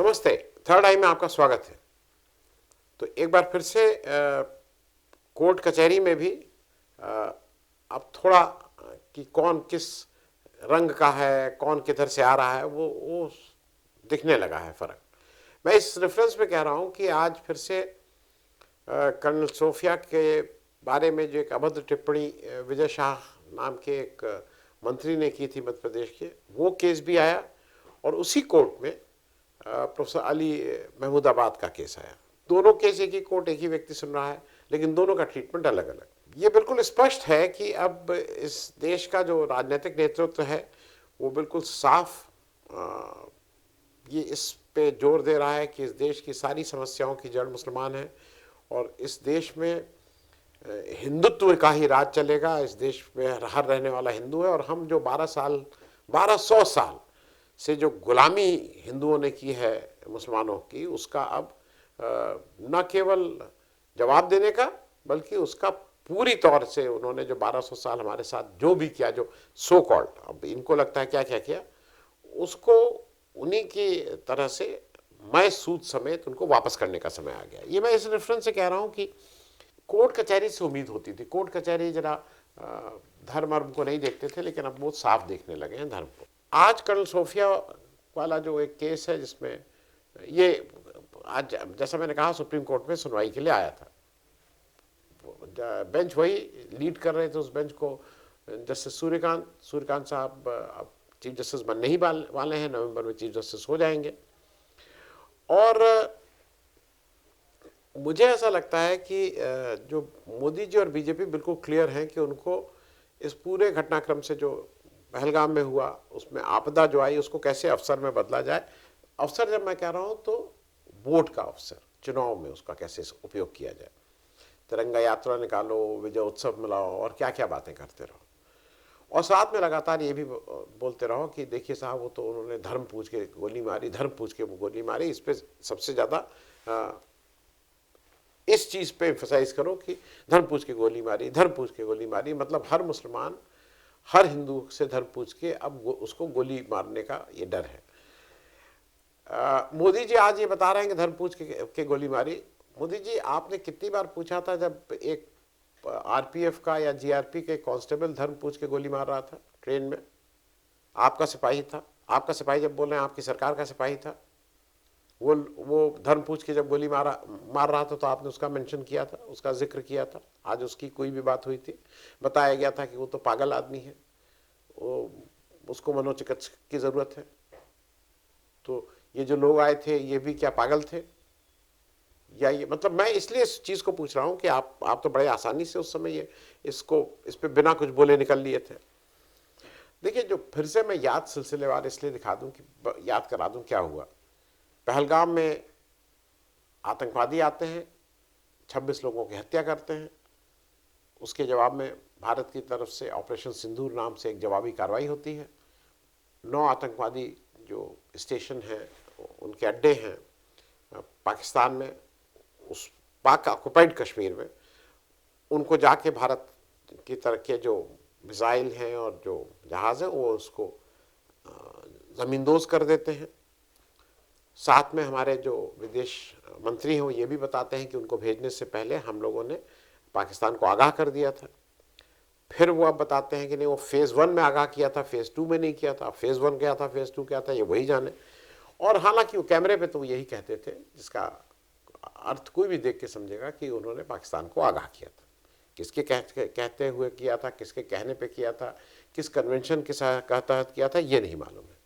नमस्ते। थर्ड आई में आपका स्वागत है। तो एक बार फिर से कोर्ट कचहरी में भी अब थोड़ा कि कौन किस रंग का है, कौन किधर से आ रहा है, वो दिखने लगा है फर्क। मैं इस रेफरेंस में कह रहा हूं कि आज फिर से कर्नल सोफिया के बारे में जो एक अभद्र टिप्पणी विजय शाह नाम के एक मंत्री ने की थी मध्य प्रदेश के, वो केस भी आया और उसी कोर्ट में प्रोफेसर अली महमूदाबाद का केस आया। दोनों केस एक ही कोर्ट, एक ही व्यक्ति सुन रहा है, लेकिन दोनों का ट्रीटमेंट अलग अलग। ये बिल्कुल स्पष्ट है कि अब इस देश का जो राजनीतिक नेतृत्व है वो बिल्कुल साफ ये इस पे जोर दे रहा है कि इस देश की सारी समस्याओं की जड़ मुसलमान है और इस देश में हिंदुत्व का ही राज चलेगा। इस देश में हर रहने वाला हिंदू है और हम जो 1200 साल से जो गुलामी हिंदुओं ने की है मुसलमानों की, उसका अब न केवल जवाब देने का बल्कि उसका पूरी तौर से उन्होंने जो 1200 साल हमारे साथ जो भी किया, जो सो कॉल्ड, अब इनको लगता है क्या क्या किया, उसको उन्हीं की तरह से मैं सूद समेत उनको वापस करने का समय आ गया। ये मैं इस रेफरेंस से कह रहा हूं कि कोर्ट कचहरी से उम्मीद होती थी। कोर्ट कचहरी जरा धर्म को नहीं देखते थे, लेकिन अब बहुत साफ देखने लगे हैं धर्म को। आज कर्नल सोफिया वाला जो एक केस है जिसमें ये आज जैसा मैंने कहा सुप्रीम कोर्ट में सुनवाई के लिए आया था, बेंच वही लीड कर रहे थे उस बेंच को जस्टिस सूर्यकांत साहब अब चीफ जस्टिस बनने ही वाले हैं, नवंबर में चीफ जस्टिस हो जाएंगे। और मुझे ऐसा लगता है कि जो मोदी जी और बीजेपी बिल्कुल क्लियर हैं कि उनको इस पूरे घटनाक्रम से जो पहलगाम में हुआ उसमें आपदा जो आई उसको कैसे अवसर में बदला जाए। अवसर जब मैं कह रहा हूं तो वोट का अवसर, चुनाव में उसका कैसे उपयोग किया जाए। तिरंगा यात्रा निकालो, विजय उत्सव मिलाओ और क्या क्या बातें करते रहो और साथ में लगातार ये भी बोलते रहो कि देखिए साहब वो तो उन्होंने धर्म पूछ के गोली मारी, धर्म पूछ के गोली मारी। इस पर सबसे ज़्यादा इस चीज़ पे एम्फसाइज करो कि धर्म पूछ के गोली मारी, धर्म पूछ के गोली मारी, मतलब हर मुसलमान हर हिंदू से धर्म पूछ के अब उसको गोली मारने का ये डर है। मोदी जी आज ये बता रहे हैं कि धर्म पूछ के गोली मारी। मोदी जी आपने कितनी बार पूछा था जब एक आरपीएफ का या जीआरपी के कांस्टेबल धर्म पूछ के गोली मार रहा था ट्रेन में, आपका सिपाही था, आपका सिपाही जब बोल रहे हैं आपकी सरकार का सिपाही था, वो धर्म पूछ के जब गोली मार रहा था तो आपने उसका मेंशन किया था, उसका जिक्र किया था। आज उसकी कोई भी बात हुई थी, बताया गया था कि वो तो पागल आदमी है, उसको मनोचिकित्सक की जरूरत है। तो ये जो लोग आए थे ये भी क्या पागल थे या ये, मतलब मैं इसलिए इस चीज को पूछ रहा हूं कि आप तो बड़े आसानी से उस समय इस पे बिना कुछ बोले निकल लिए थे। देखिए, जो फिर से मैं याद सिलसिलेवार इसलिए दिखा दूं कि याद करा दूं क्या हुआ। पहलगाम में आतंकवादी आते हैं, 26 लोगों की हत्या करते हैं। उसके जवाब में भारत की तरफ से ऑपरेशन सिंदूर नाम से एक जवाबी कार्रवाई होती है। 9 आतंकवादी जो स्टेशन हैं, उनके अड्डे हैं पाकिस्तान में, उस पाक ऑक्युपाइड कश्मीर में, उनको जाके भारत की तरफ के जो मिसाइल हैं और जो जहाज़ हैं वो उसको ज़मींदोज़ कर देते हैं। साथ में हमारे जो विदेश मंत्री हैं वो ये भी बताते हैं कि उनको भेजने से पहले हम लोगों ने पाकिस्तान को आगाह कर दिया था। फिर वो अब बताते हैं कि नहीं, वो फेज़ 1 में आगाह किया था, फेज़ 2 में नहीं किया था। फेज़ 1 क्या था, फेज़ 2 क्या था, ये वही जाने। और हालांकि वो कैमरे पे तो यही कहते थे, जिसका अर्थ कोई भी देख के समझेगा कि उन्होंने पाकिस्तान को आगाह किया था। किसके कहते हुए किया था, किसके कहने पे किया था, किस कन्वेंशन के तहत किया था, ये नहीं मालूम है।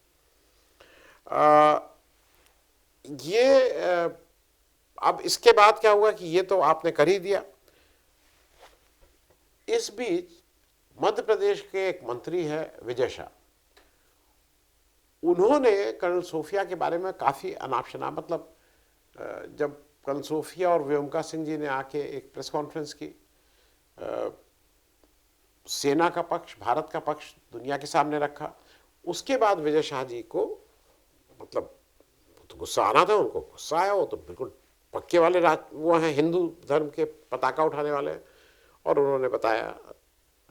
अब इसके बाद क्या हुआ कि ये तो आपने कर ही दिया। इस बीच मध्य प्रदेश के एक मंत्री है विजय शाह, उन्होंने कर्नल सोफिया के बारे में काफ़ी अनाप शनाप, मतलब जब कर्नल सोफिया और व्योमिका सिंह जी ने आके एक प्रेस कॉन्फ्रेंस की, सेना का पक्ष, भारत का पक्ष दुनिया के सामने रखा, उसके बाद विजय शाह जी को मतलब तो गुस्सा आना था, उनको गुस्सा आया। वो तो बिल्कुल पक्के वाले वो हैं, हिंदू धर्म के पताका उठाने वाले हैं। और उन्होंने बताया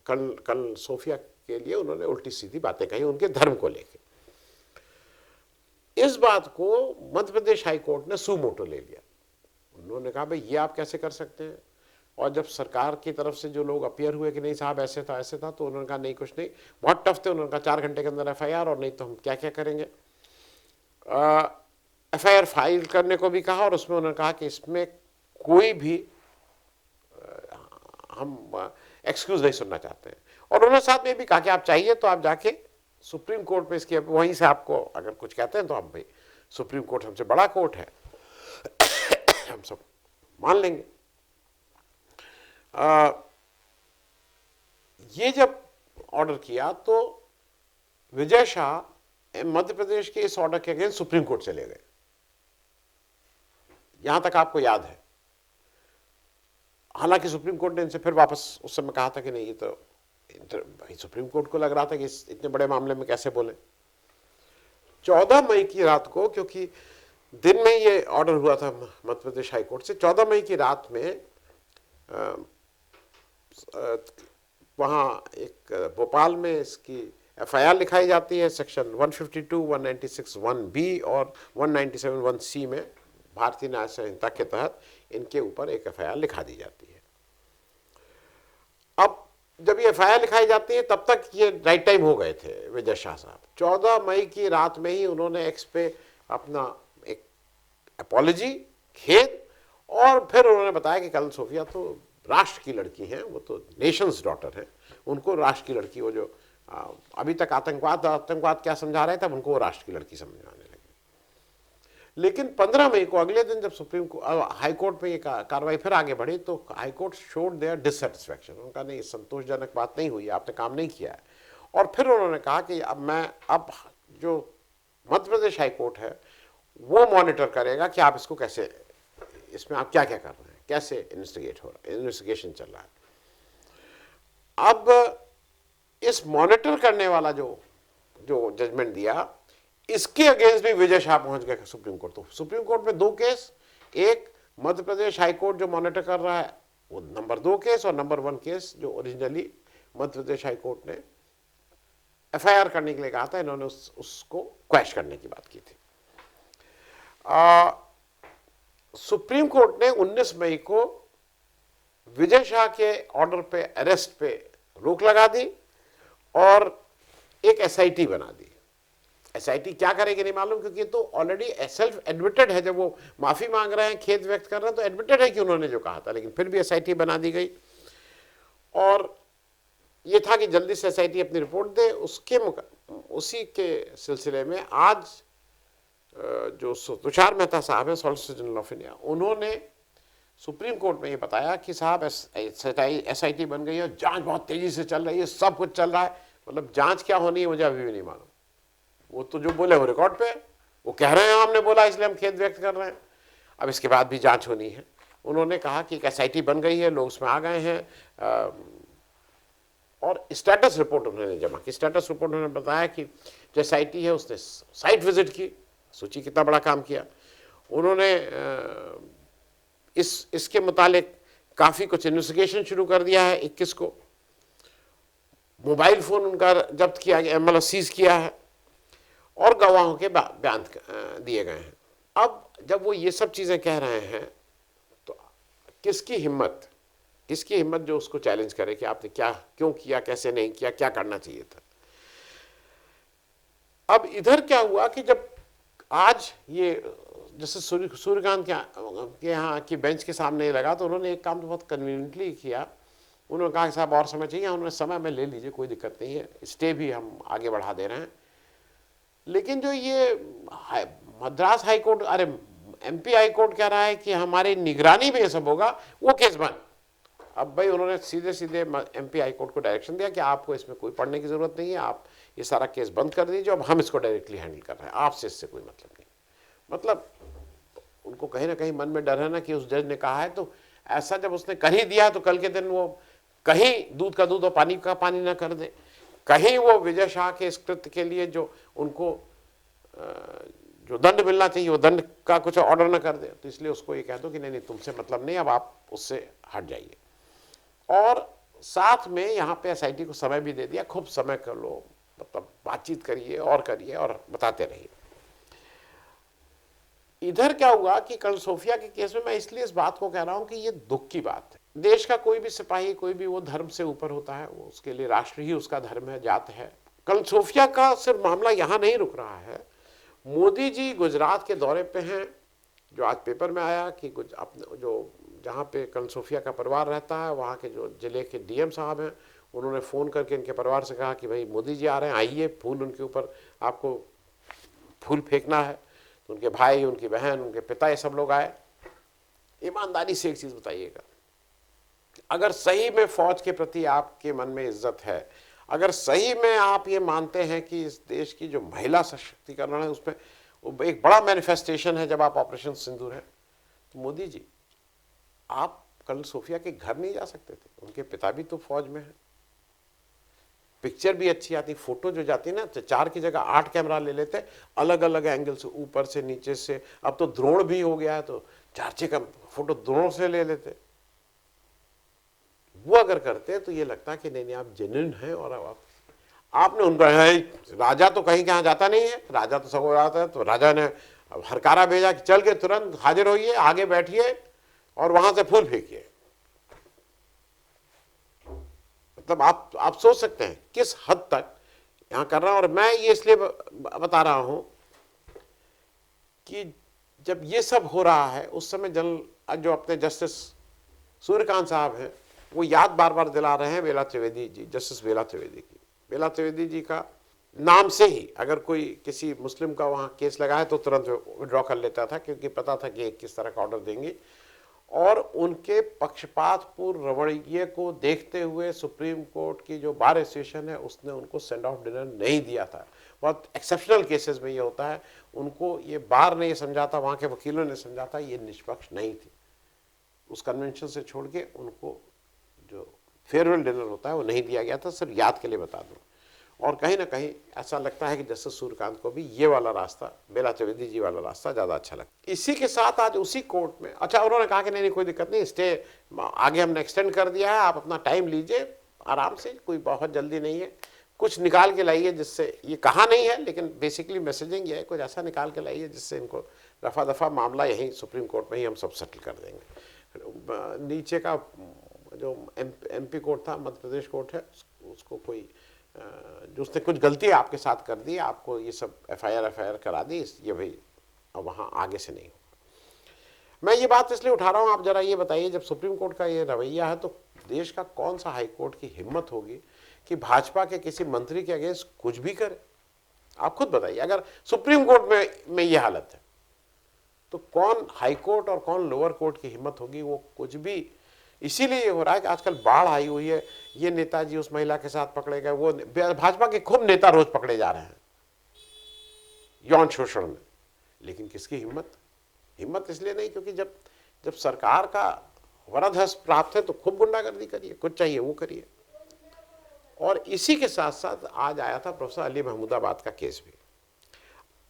कर्नल सोफिया के लिए उन्होंने उल्टी सीधी बातें कही उनके धर्म को लेकर। इस बात को मध्य प्रदेश हाई कोर्ट ने सू मोटो ले लिया। उन्होंने कहा भाई ये आप कैसे कर सकते हैं, और जब सरकार की तरफ से जो लोग अपीयर हुए कि नहीं साहब ऐसे था ऐसे था, तो उन्होंने कहा नहीं कुछ नहीं, बहुत टफ थे, उन्होंने कहा 4 घंटे के अंदर एफआईआर, और नहीं तो हम क्या क्या करेंगे। एफआईआर फाइल करने को भी कहा, और उसमें उन्होंने कहा कि इसमें कोई भी हम एक्सक्यूज नहीं सुनना चाहते हैं, और उन्होंने साथ में भी कहा कि आप चाहिए तो आप जाके सुप्रीम कोर्ट में इसकी वहीं से आपको अगर कुछ कहते हैं तो हम भाई सुप्रीम कोर्ट हमसे बड़ा कोर्ट है, हम सब मान लेंगे। ये जब ऑर्डर किया तो विजय शाह मध्य प्रदेश के इस ऑर्डर के अगेंस्ट सुप्रीम कोर्ट चले गए। यहां तक आपको याद है। हालांकि सुप्रीम कोर्ट ने इनसे फिर वापस उस समय कहा था कि नहीं, ये तो भाई सुप्रीम कोर्ट को लग रहा था कि इतने बड़े मामले में कैसे बोले। 14 मई की रात को, क्योंकि दिन में ये ऑर्डर हुआ था मध्य प्रदेश हाई कोर्ट से, 14 मई की रात में वहाँ एक भोपाल में इसकी एफआईआर लिखाई जाती है सेक्शन 152, 196 1B और 197 1C में, भारतीय न्याय संहिता के तहत इनके ऊपर एक एफआईआर लिखा दी जाती है। अब जब ये एफआईआर लिखाई जाती है तब तक ये राइट टाइम हो गए थे विजय शाह साहब। 14 मई की रात में ही उन्होंने एक्स पे अपना एक अपॉलॉजी, खेद, और फिर उन्होंने बताया कि कल सोफिया तो राष्ट्र की लड़की हैं, वो तो नेशंस डॉटर है, उनको राष्ट्र की लड़की, वो जो अभी तक आतंकवाद क्या समझा रहे थे, उनको वो राष्ट्र की लड़की समझाने लगे। लेकिन 15 मई को, अगले दिन, जब सुप्रीम हाई कोर्ट में ये कार्रवाई फिर आगे बढ़ी, तो high court showed their dissatisfaction. उनका नहीं, संतोषजनक बात नहीं हुई, आपने काम नहीं किया है। और फिर उन्होंने कहा कि अब जो मध्य प्रदेश हाई कोर्ट है वो मॉनिटर करेगा कि आप इसको कैसे, इसमें आप क्या क्या कर रहे हैं, कैसे इन्वेस्टिगेशन चल रहा है। अब इस मॉनिटर करने वाला जो जजमेंट दिया, इसके अगेंस्ट भी विजय शाह पहुंच गए सुप्रीम कोर्ट। तो सुप्रीम कोर्ट में 2 केस, एक मध्य प्रदेश हाई कोर्ट जो मॉनिटर कर रहा है वो नंबर 2 केस, और नंबर 1 केस जो originally Madhya Pradesh high court ने एफआईआर करने के लिए कहा था, इन्होंने उसको क्वैश करने की बात की थी। सुप्रीम कोर्ट ने 19 मई को विजय शाह के ऑर्डर पे, अरेस्ट पे रोक लगा दी और एक एसआईटी बना दी। एसआईटी क्या करेगी नहीं मालूम, क्योंकि तो ऑलरेडी सेल्फ एडमिटेड है। जब वो माफी मांग रहे हैं, खेद व्यक्त कर रहे हैं, तो एडमिटेड है कि उन्होंने जो कहा था, लेकिन फिर भी एसआईटी बना दी गई। और ये था कि जल्दी से एसआईटी अपनी रिपोर्ट दे। उसी के सिलसिले में आज जो तुषार मेहता साहब हैं, सॉलिसिटर जनरल ऑफ इंडिया, उन्होंने सुप्रीम कोर्ट में ये बताया कि साहब एसआईटी बन गई है, जांच बहुत तेजी से चल रही है, सब कुछ चल रहा है। मतलब जांच क्या होनी है मुझे अभी भी नहीं मालूम। वो तो जो बोले वो रिकॉर्ड पे, वो कह रहे हैं हमने बोला इसलिए हम खेद व्यक्त कर रहे हैं। अब इसके बाद भी जांच होनी है। उन्होंने कहा कि एक एसआईटी बन गई है, लोग उसमें आ गए हैं, और स्टेटस रिपोर्ट उन्होंने जमा की। स्टेटस रिपोर्ट उन्होंने बताया कि जो एसआईटी है उसने साइट विजिट की, सोची कितना बड़ा काम किया उन्होंने। इसके मुतालिक काफ़ी कुछ इन्वेस्टिगेशन शुरू कर दिया है। 21 को मोबाइल फ़ोन उनका जब्त किया गया, मतलब सीज किया है, और गवाहों के बयान दिए गए हैं। अब जब वो ये सब चीज़ें कह रहे हैं तो किसकी हिम्मत जो उसको चैलेंज करे कि आपने क्या, क्यों किया, कैसे नहीं किया, क्या करना चाहिए था। अब इधर क्या हुआ कि जब आज ये जैसे सूर्यकांत के यहाँ की बेंच के सामने लगा, तो उन्होंने एक काम तो बहुत कन्वीनियंटली किया। उन्होंने कहा कि साहब और समय चाहिए, उन्होंने समय में ले लीजिए, कोई दिक्कत नहीं है, स्टे भी हम आगे बढ़ा दे रहे हैं। लेकिन जो ये मद्रास हाई कोर्ट, अरे एमपी हाई कोर्ट कह रहा है कि हमारी निगरानी में ये सब होगा, वो केस बंद। अब भाई उन्होंने सीधे एमपी हाई कोर्ट को डायरेक्शन दिया कि आपको इसमें कोई पढ़ने की जरूरत नहीं है, आप ये सारा केस बंद कर दीजिए, अब हम इसको डायरेक्टली हैंडल कर रहे हैं, आपसे इससे कोई मतलब नहीं। मतलब उनको कहीं ना कहीं मन में डर है ना कि उस जज ने कहा है, तो ऐसा जब उसने कर ही दिया तो कल के दिन वो कहीं दूध का दूध और पानी का पानी ना कर दे, कहीं वो विजय शाह के इस कृत्य के लिए जो उनको जो दंड मिलना चाहिए वो दंड का कुछ ऑर्डर ना कर दे। तो इसलिए उसको ये कह दो कि नहीं तुमसे मतलब नहीं, अब आप उससे हट जाइए। और साथ में यहाँ पे एसआईटी को समय भी दे दिया, खूब समय कर लो, मतलब बातचीत करिए और बताते रहिए। इधर क्या हुआ कि कल सोफिया के केस में मैं इसलिए इस बात को कह रहा हूं कि ये दुख की बात है। देश का कोई भी सिपाही, कोई भी, वो धर्म से ऊपर होता है, वो उसके लिए राष्ट्र ही उसका धर्म है, जात है। कल सोफिया का सिर्फ मामला यहां नहीं रुक रहा है। मोदी जी गुजरात के दौरे पे हैं, जो आज पेपर में आया कि कुछ अपने जो जहाँ पे कल सोफिया का परिवार रहता है, वहाँ के जो जिले के डीएम साहब हैं, उन्होंने फ़ोन करके इनके परिवार से कहा कि भाई मोदी जी आ रहे हैं, आइए, फूल उनके ऊपर आपको फूल फेंकना है। तो उनके भाई, उनकी बहन, उनके पिता, ये सब लोग आए। ईमानदारी से एक चीज़ बताइएगा, अगर सही में फौज के प्रति आपके मन में इज्जत है, अगर सही में आप ये मानते हैं कि इस देश की जो महिला सशक्तिकरण है उसमें एक बड़ा मैनिफेस्टेशन है जब आप ऑपरेशन सिंदूर है, तो मोदी जी आप कल सोफिया के घर नहीं जा सकते थे? उनके पिता भी तो फौज में है। पिक्चर भी अच्छी आती, फोटो जो जाती ना, 4 की जगह 8 कैमरा ले लेते, अलग अलग एंगल से, ऊपर से, नीचे से। अब तो ड्रोन भी हो गया है, तो 4 का फोटो ड्रोन से ले लेते। वो अगर करते तो ये लगता कि नहीं नहीं आप जेन्युइन हैं। और आपने उनका है, राजा तो कहीं कहाँ जाता नहीं है, राजा तो सब जाता है। तो राजा ने हरकारा भेजा कि चल के तुरंत हाजिर होइए, आगे बैठिए और वहां से फूल फेंकिए। मतलब आप सोच सकते हैं किस हद तक यहां कर रहा हूं। और मैं ये इसलिए बता रहा हूं कि जब ये सब हो रहा है उस समय जो अपने जस्टिस सूर्यकांत साहब हैं, वो याद बार बार दिला रहे हैं बेला त्रिवेदी जी, जस्टिस बेला त्रिवेदी की। बेला त्रिवेदी जी का नाम से ही अगर कोई किसी मुस्लिम का वहां केस लगा है तो तुरंत विड्रॉ कर लेता था, क्योंकि पता था कि किस तरह का ऑर्डर देंगे। और उनके पक्षपातपूर्ण रवैये को देखते हुए सुप्रीम कोर्ट की जो बार एसोसिएशन है उसने उनको सेंड ऑफ डिनर नहीं दिया था। बहुत एक्सेप्शनल केसेस में ये होता है। उनको ये बार ने ये समझा था, वहाँ के वकीलों ने समझा था ये निष्पक्ष नहीं थी। उस कन्वेंशन से छोड़ के उनको जो फेयरवेल डिनर होता है वो नहीं दिया गया था। सिर्फ याद के लिए बता दूँ। और कहीं ना कहीं ऐसा लगता है कि जस्टिस सूर्यकांत को भी ये वाला रास्ता, बेला त्रिवेदी जी वाला रास्ता ज़्यादा अच्छा लगता। इसी के साथ आज उसी कोर्ट में, अच्छा, उन्होंने कहा कि नहीं कोई दिक्कत नहीं, स्टे आगे हमने एक्सटेंड कर दिया है, आप अपना टाइम लीजिए आराम से, कोई बहुत जल्दी नहीं है, कुछ निकाल के लाइए जिससे, ये कहा नहीं है लेकिन बेसिकली मैसेजिंग ये है, कुछ ऐसा निकाल के लाइए जिससे इनको रफा दफा मामला यहीं सुप्रीम कोर्ट में ही हम सब सेटल कर देंगे। नीचे का जो MP कोर्ट था, मध्य प्रदेश कोर्ट है, उसको कोई जो उसने कुछ गलती आपके साथ कर दी, आपको ये सब FIR करा दी, ये भाई अब वहाँ आगे से नहीं होगा। मैं ये बात इसलिए उठा रहा हूँ, आप जरा ये बताइए, जब सुप्रीम कोर्ट का ये रवैया है तो देश का कौन सा हाई कोर्ट की हिम्मत होगी कि भाजपा के किसी मंत्री के अगेंस्ट कुछ भी करे? आप खुद बताइए, अगर सुप्रीम कोर्ट में ये हालत है तो कौन हाई कोर्ट और कौन लोअर कोर्ट की हिम्मत होगी वो कुछ भी। इसीलिए ये हो रहा है कि आजकल बाढ़ आई हुई है, ये नेताजी उस महिला के साथ पकड़े गए, वो भाजपा के खूब नेता रोज पकड़े जा रहे हैं यौन शोषण में। लेकिन किसकी हिम्मत इसलिए नहीं क्योंकि जब सरकार का वरद हस्त प्राप्त है तो खूब गुंडागर्दी करिए, कुछ चाहिए वो करिए। और इसी के साथ साथ आज आया था प्रोफेसर अली महमूदाबाद का केस भी।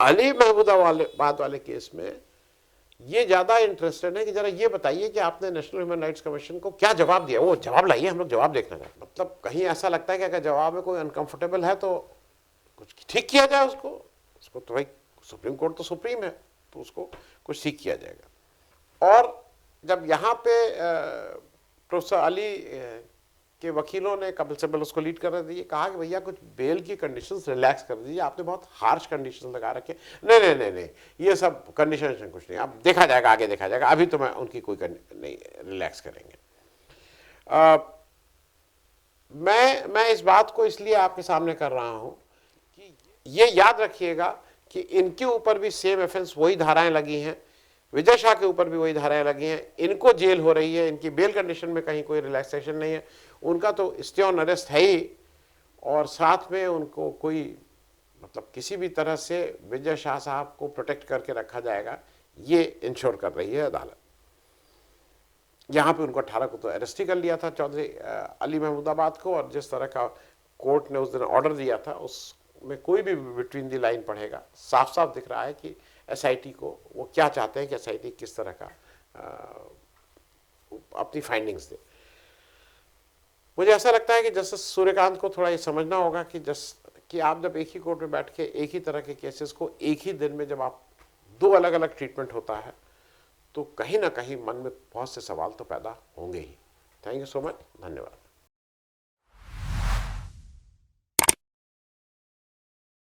अली महमूदाबाद वाले केस में ये ज्यादा इंटरेस्टेड है कि जरा ये बताइए कि आपने नेशनल ह्यूमन राइट्स कमीशन को क्या जवाब दिया। वो जवाब लाइए, हम लोग जवाब देखना चाहते हैं। मतलब कहीं ऐसा लगता है कि अगर जवाब में कोई अनकंफर्टेबल है तो कुछ ठीक किया जाए उसको तो भाई सुप्रीम कोर्ट तो सुप्रीम है, तो उसको कुछ ठीक किया जाएगा। और जब यहाँ पे प्रोफेसर अली के वकीलों ने, कपिल सिब्बल उसको लीड कर रहे थे, ये कहा कि भैया कुछ बेल की कंडीशंस रिलैक्स कर दीजिए, आपने बहुत हार्श कंडीशंस लगा रखे। नहीं, ये सब कंडीशन कुछ नहीं, अब देखा जाएगा, आगे देखा जाएगा, अभी तो मैं उनकी कोई नहीं, रिलैक्स करेंगे। मैं इस बात को इसलिए आपके सामने कर रहा हूं कि ये याद रखिएगा कि इनके ऊपर भी सेम ऑफेंस, वही धाराएं लगी हैं, विजय शाह के ऊपर भी वही धाराएं लगी हैं, इनको जेल हो रही है, इनकी बेल कंडीशन में कहीं कोई रिलैक्सेशन नहीं है, उनका तो स्टे ऑन अरेस्ट है ही, और साथ में उनको कोई मतलब किसी भी तरह से विजय शाह साहब को प्रोटेक्ट करके रखा जाएगा ये इंश्योर कर रही है अदालत। यहाँ पे उनको 18 को तो अरेस्ट ही कर लिया था चौधरी अली महमूदाबाद को, और जिस तरह का कोर्ट ने उस दिन ऑर्डर दिया था उसमें कोई भी बिटवीन दी लाइन पढ़ेगा, साफ साफ दिख रहा है कि SIT को वो क्या चाहते हैं कि SIT किस तरह का अपनी फाइंडिंग्स दे। मुझे ऐसा लगता है कि जस्टिस सूर्यकांत को थोड़ा ये समझना होगा कि आप जब एक ही कोर्ट में बैठ के एक ही तरह के केसेस को एक ही दिन में जब आप दो अलग अलग ट्रीटमेंट होता है, तो कहीं ना कहीं मन में बहुत से सवाल तो पैदा होंगे ही। थैंक यू सो मच, धन्यवाद।